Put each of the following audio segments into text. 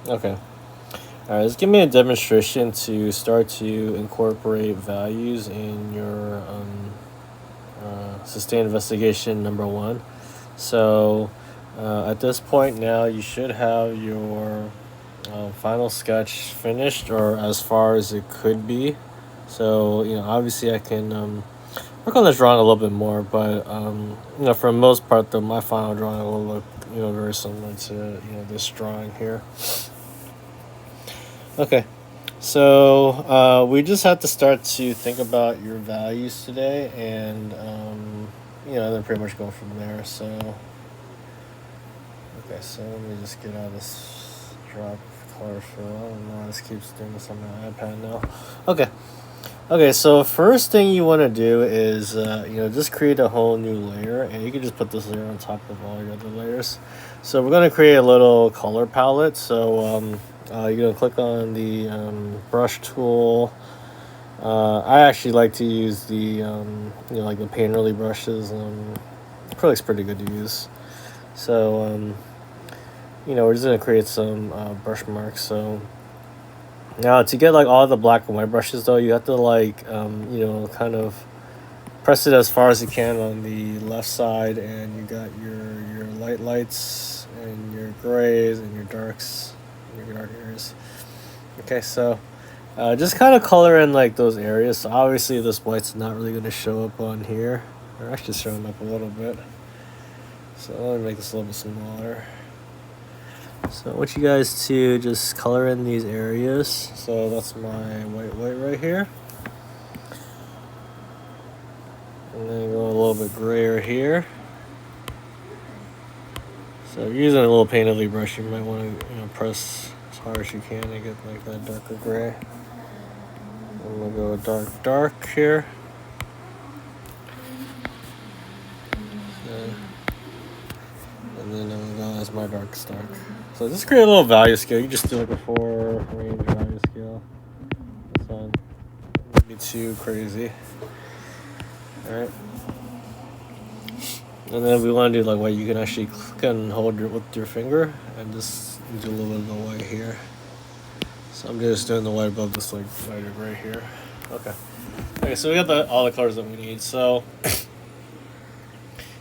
Okay. All right, let's give me a demonstration to start to incorporate values in your sustained investigation number one. So at this point now, you should have your final sketch finished or as far as it could be. So, obviously I can work on this drawing a little bit more, but, for the most part, though, my final drawing will look, very similar to, this drawing here. Okay. So we just have to start to think about your values today, and then pretty much go from there. So okay, so let me just get out of this drop color fill. I don't know why this keeps doing this on my iPad now. Okay. So first thing you want to do is just create a whole new layer, and you can just put this layer on top of all your other layers. So we're gonna create a little color palette. So you're gonna click on the brush tool. I actually like to use the like the painterly brushes. Acrylic's pretty good to use. So we're just gonna create some brush marks. So now to get like all the black and white brushes though, you have to like kind of press it as far as you can on the left side, and you got your lights and your grays and your darks and your dark areas. Okay, so just kind of color in like those areas. So obviously this white's not really going to show up on here. They're actually showing up a little bit. So let me make this a little bit smaller. So I want you guys to just color in these areas. So that's my white right here. And then go a little bit grayer here. So if you're using a little painterly brush, you might want to press as hard as you can to get like that darker gray. I'm gonna go dark here. And then I'm gonna go as my dark. So just create a little value scale. You just do like a 4 range value scale. That's fine. Don't be too crazy. Alright. And then we want to do like white. You can actually click and hold with your finger and just do a little bit of the white here. So I'm just doing the white above this like lighter gray here. Okay, so we got all the colors that we need. So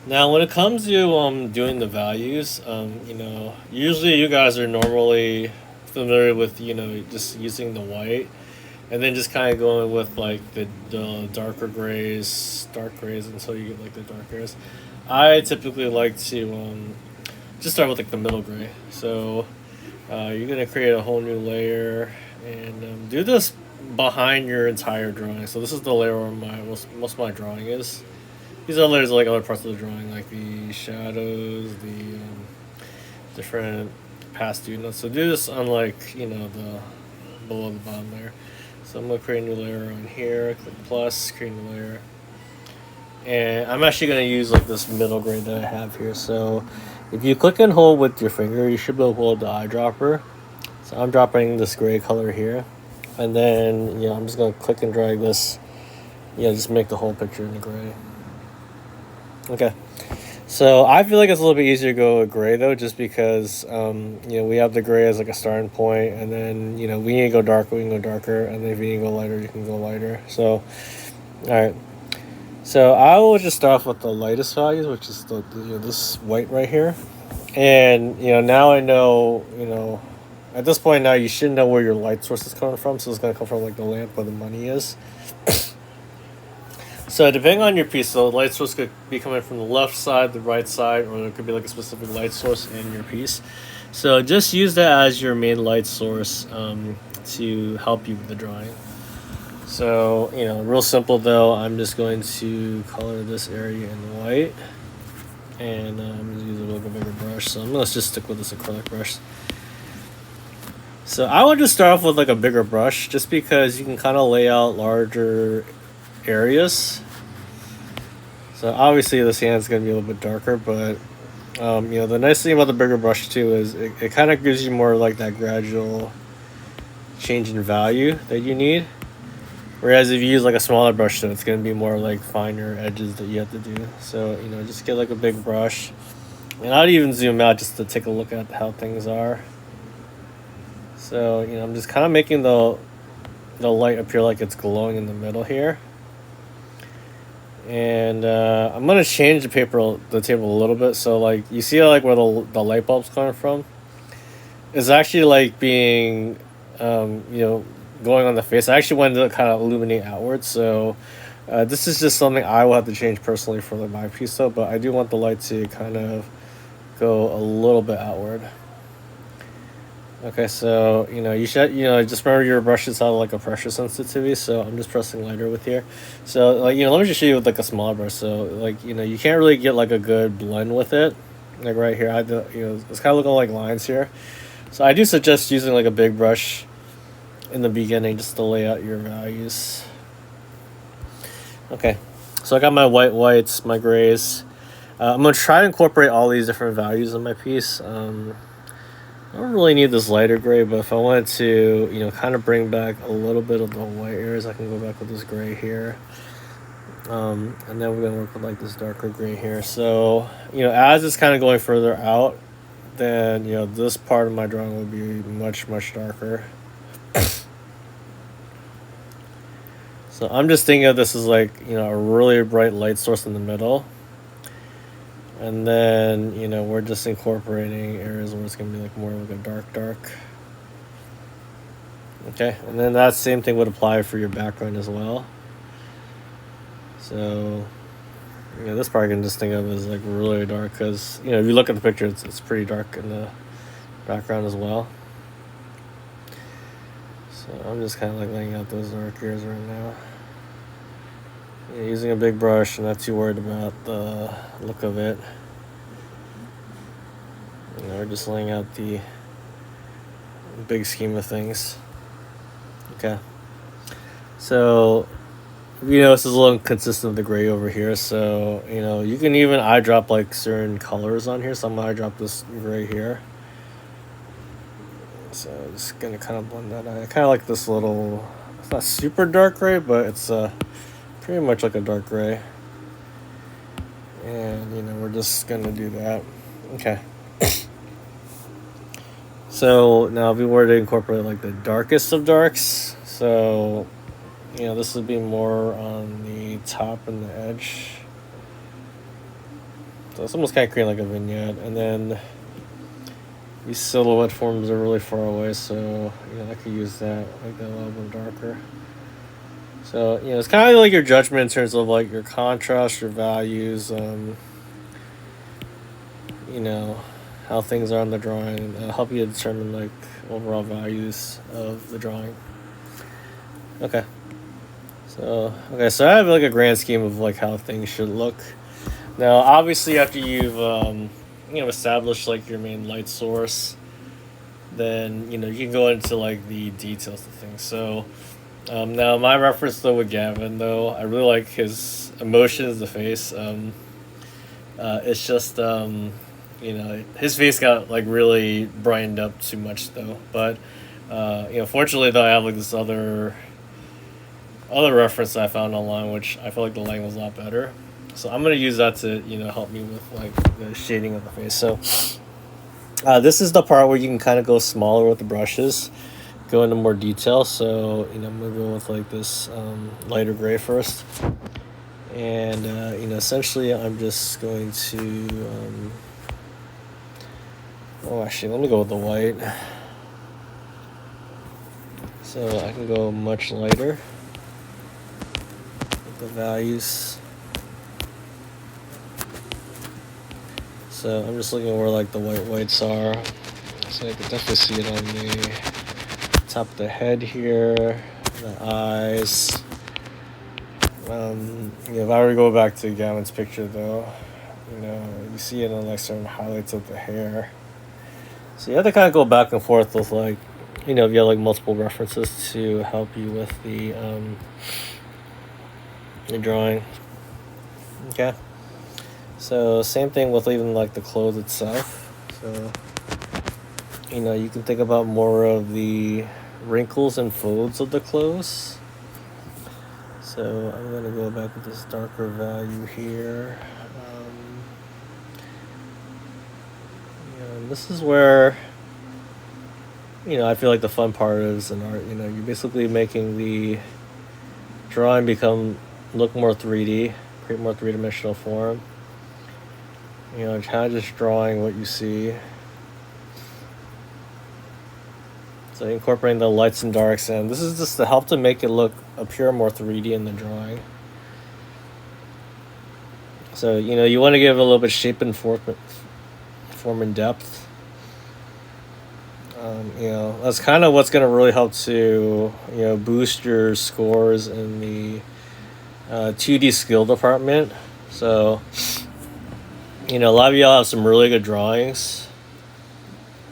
now when it comes to doing the values, usually you guys are normally familiar with just using the white, and then just kind of going with like the dark grays until you get like the dark grays. I typically like to just start with like the middle gray. So you're gonna create a whole new layer and do this behind your entire drawing. So this is the layer where most of my drawing is. These other layers are like other parts of the drawing, like the shadows, the different past due notes. So do this on like the below the bottom layer. So I'm gonna create a new layer on here. Click plus, create a new layer. And I'm actually going to use like this middle gray that I have here. So if you click and hold with your finger, you should be able to hold the eyedropper. So I'm dropping this gray color here. And then, I'm just going to click and drag this. Just make the whole picture in the gray. Okay. So I feel like it's a little bit easier to go with gray though, just because, we have the gray as like a starting point. And then, we need to go darker, we can go darker. And then if you need to go lighter, you can go lighter. So, all right. So I will just start off with the lightest values, which is this white right here. And, now I know, at this point now you should know where your light source is coming from. So it's going to come from like the lamp where the money is. So depending on your piece, the light source could be coming from the left side, the right side, or there could be like a specific light source in your piece. So just use that as your main light source to help you with the drawing. So, real simple though, I'm just going to color this area in white. And I'm going to use a little bit bigger brush. So I'm going to just stick with this acrylic brush. So I would just start off with like a bigger brush, just because you can kind of lay out larger areas. So obviously this hand's going to be a little bit darker, but the nice thing about the bigger brush too is it kind of gives you more like that gradual change in value that you need. Whereas if you use like a smaller brush, then it's going to be more like finer edges that you have to do. So, just get like a big brush. And I'd even zoom out just to take a look at how things are. So, I'm just kind of making the light appear like it's glowing in the middle here. And I'm gonna change the table a little bit. So like you see like where the light bulb's coming from is actually like being going on the face. I actually wanted to kind of illuminate outwards. So this is just something I will have to change personally for my piece though. But I do want the light to kind of go a little bit outward. Okay, so you should just remember your brushes have like a pressure sensitivity, so I'm just pressing lighter with here. So like let me just show you with like a smaller brush. So like you can't really get like a good blend with it. Like right here, I had to, it's kind of looking like lines here. So I do suggest using like a big brush in the beginning just to lay out your values. Okay, so I got my whites, my grays. I'm gonna try to incorporate all these different values in my piece. I don't really need this lighter gray, but if I wanted to, kind of bring back a little bit of the white areas, I can go back with this gray here. And then we're going to work with like this darker gray here. So, as it's kind of going further out, then, this part of my drawing will be much, much darker. So I'm just thinking of this as like, a really bright light source in the middle. And then, we're just incorporating areas where it's going to be like more like a dark. Okay, and then that same thing would apply for your background as well. So, this part I can just think of as like really dark because, if you look at the picture, it's pretty dark in the background as well. So I'm just kind of like laying out those dark areas right now. Using a big brush, not too worried about the look of it. We're just laying out the big scheme of things. Okay. So, this is a little inconsistent with the gray over here. So, you can even eyedrop like certain colors on here. So I'm going to eyedrop this gray here. So I'm just going to kind of blend that out. I kind of like this little, it's not super dark gray, but it's pretty much like a dark gray. And, we're just going to do that. Okay. So now if we were to incorporate like the darkest of darks, so, this would be more on the top and the edge. So it's almost kind of creating like a vignette. And then these silhouette forms are really far away, so, I could use that, like that a little bit darker. So, it's kind of like your judgment in terms of like your contrast, your values, how things are on the drawing, and help you determine like overall values of the drawing. Okay. So I have like a grand scheme of like how things should look. Now, obviously, after you've established like your main light source, then you can go into like the details of things. So now my reference though with Gavin though, I really like his emotions, the face. It's just his face got like really brightened up too much though. But fortunately though, I have like this other reference that I found online, which I feel like the lighting was a lot better. So I'm gonna use that to help me with like the shading of the face. So this is the part where you can kind of go smaller with the brushes, go into more detail. So I'm gonna go with like this lighter gray first, and essentially I'm just going to actually let me go with the white. So I can go much lighter with the values. So I'm just looking where like the whites are. So I can definitely see it on the top of the head here, the eyes. If I were to go back to Gavin's picture though, you see it on like certain highlights of the hair. So you have to kind of go back and forth with like, if you have like multiple references to help you with the drawing. Okay. So same thing with even like the clothes itself. So you can think about more of the wrinkles and folds of the clothes. So I'm gonna go back with this darker value here. And this is where I feel like the fun part is in art, you're basically making the drawing look more 3D, create more three-dimensional form. Kind of just drawing what you see. So incorporating the lights and darks, and this is just to help to make it appear more 3D in the drawing. So you want to give it a little bit shape and form and depth. That's kind of what's going to really help to boost your scores in the 2D skill department. So a lot of y'all have some really good drawings.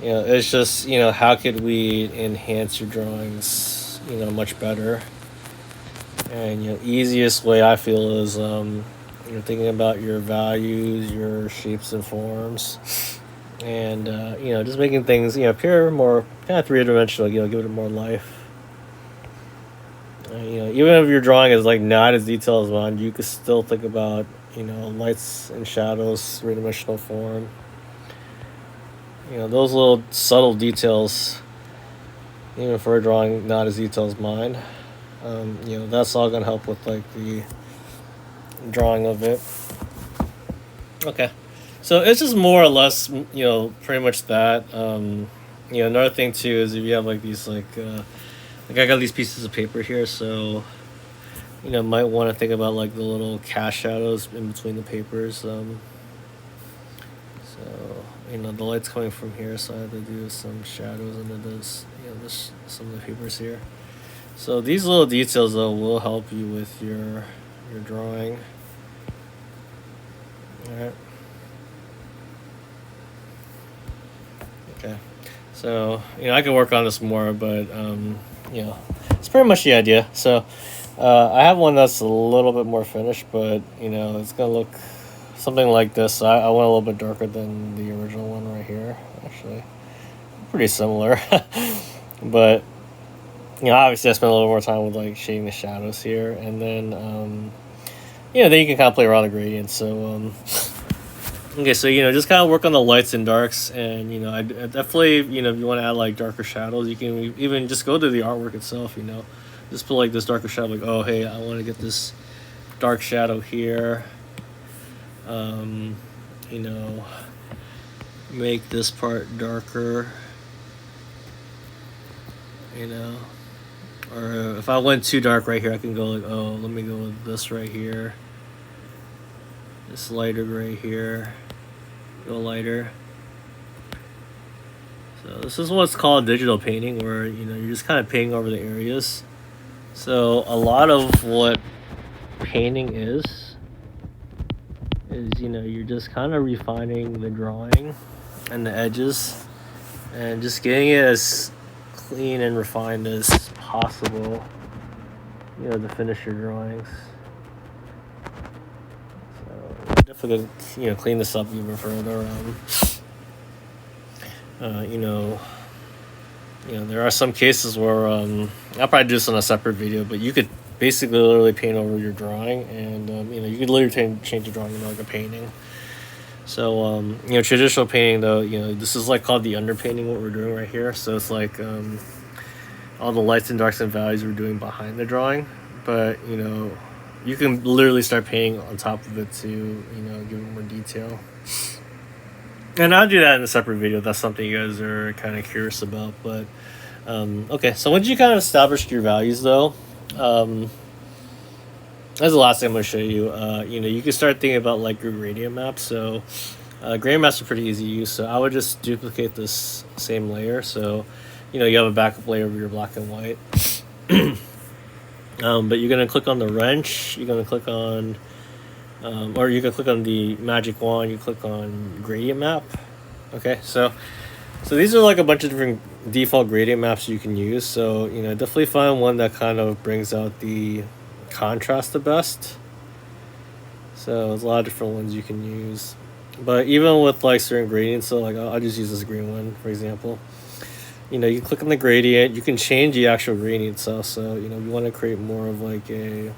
It's just how could we enhance your drawings much better. And easiest way I feel is thinking about your values, your shapes and forms, and just making things appear more kind of three-dimensional. Give it more life. Even if your drawing is like not as detailed as mine, you could still think about lights and shadows, three-dimensional form. Those little subtle details, even for a drawing not as detailed as mine, that's all gonna help with like the drawing of it. Okay, so it's just more or less pretty much that. Another thing too is if you have like these like I got these pieces of paper here, so might want to think about like the little cast shadows in between the papers. So the light's coming from here, so I have to do some shadows under this some of the papers here. So these little details though will help you with your drawing. Alright. Okay. So, I can work on this more, but it's pretty much the idea. So I have one that's a little bit more finished, but it's gonna look something like this. I went a little bit darker than the original one right here, actually. Pretty similar. But obviously I spent a little more time with like shading the shadows here, and then then you can kind of play around the gradients. So okay, so just kind of work on the lights and darks, and I definitely if you want to add like darker shadows, you can even just go to the artwork itself. Just put like this darker shadow, like, oh hey, I want to get this dark shadow here. Make this part darker. Or if I went too dark right here, I can go like, oh, let me go with this right here. This lighter gray here. Go lighter. So this is what's called digital painting, where you're just kind of painting over the areas. So a lot of what painting is you're just kind of refining the drawing and the edges, and just getting it as clean and refined as possible, to finish your drawings. So definitely, clean this up even further. There are some cases where I'll probably do this on a separate video, but you could basically literally paint over your drawing, and you could literally change the drawing into like a painting. So traditional painting though, this is like called the underpainting, what we're doing right here. So it's like all the lights and darks and values we're doing behind the drawing, but you can literally start painting on top of it to give it more detail. And I'll do that in a separate video. That's something you guys are kind of curious about. But okay, so once you kind of established your values though, that's the last thing I'm going to show you. You can start thinking about like your gradient maps. So gradient maps are pretty easy to use. So I would just duplicate this same layer. So you have a backup layer of your black and white. But you're going to click on the wrench. You're going to click on, or you can click on the magic wand. You click on gradient map. Okay, so these are like a bunch of different default gradient maps you can use. So definitely find one that kind of brings out the contrast the best. So there's a lot of different ones you can use, but even with like certain gradients, so like I'll just use this green one for example. You click on the gradient, you can change the actual gradient itself. So you want to create more of like a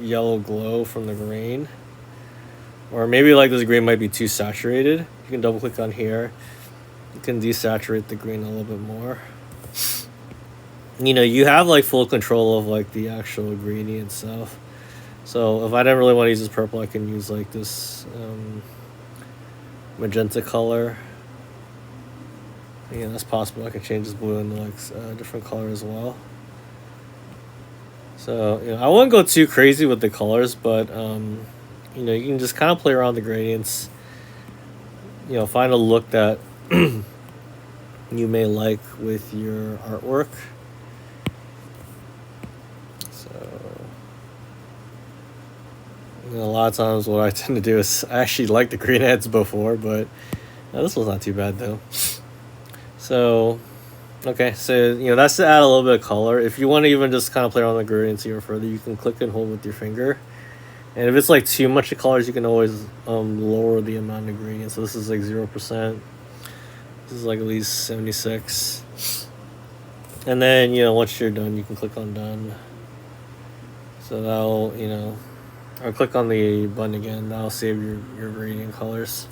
yellow glow from the grain, or maybe like this grain might be too saturated. You can double click on here. you can desaturate the green a little bit more. You know, you have like full control of like the actual gradient itself. So if I didn't really want to use this purple, I can use like this magenta color. Yeah, that's possible. I can change this blue into like a different color as well. So, you know, I wouldn't go too crazy with the colors, but you know, you can just kind of play around the gradients. You know, find a look that you may like with your artwork. So, you know, a lot of times what I tend to do is I actually like the green heads before, but this one's not too bad though. So, okay, so you know, that's to add a little bit of color. If you want to even just kind of play around the gradients even further, you can click and hold with your finger. And if it's like too much of colors, you can always lower the amount of gradients. So this is like 0%. This is like at least 76. And then, you know, once you're done, you can click on done. So that'll, you know, or click on the button again. That'll save your gradient colors.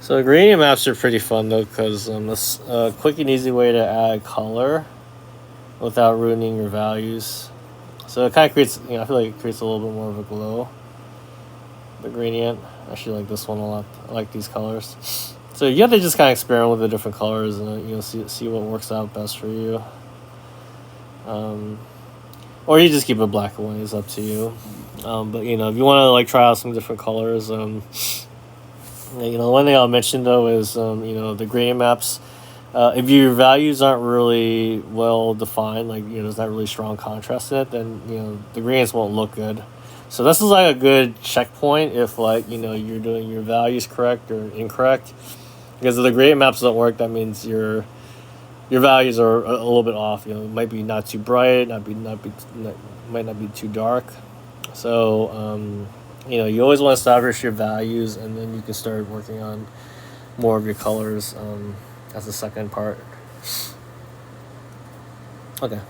So gradient maps are pretty fun though, because it's a quick and easy way to add color without ruining your values. So it kind of creates, you know, I feel like it creates a little bit more of a glow. The gradient, I actually like this one a lot. I like these colors. So you have to just kind of experiment with the different colors and you know see what works out best for you. Or you just keep it black and white. It's up to you. But you know, if you want to like try out some different colors, you know, one thing I'll mention though is you know, the gradient maps. If your values aren't really well defined, like you know, there's not really strong contrast in it, then you know the gradients won't look good. So this is like a good checkpoint if like you know you're doing your values correct or incorrect. Because if the gradient maps don't work, that means your values are a little bit off. You know, it might be not too bright, might not be too dark. So you know, you always want to establish your values, and then you can start working on more of your colors as the second part. Okay.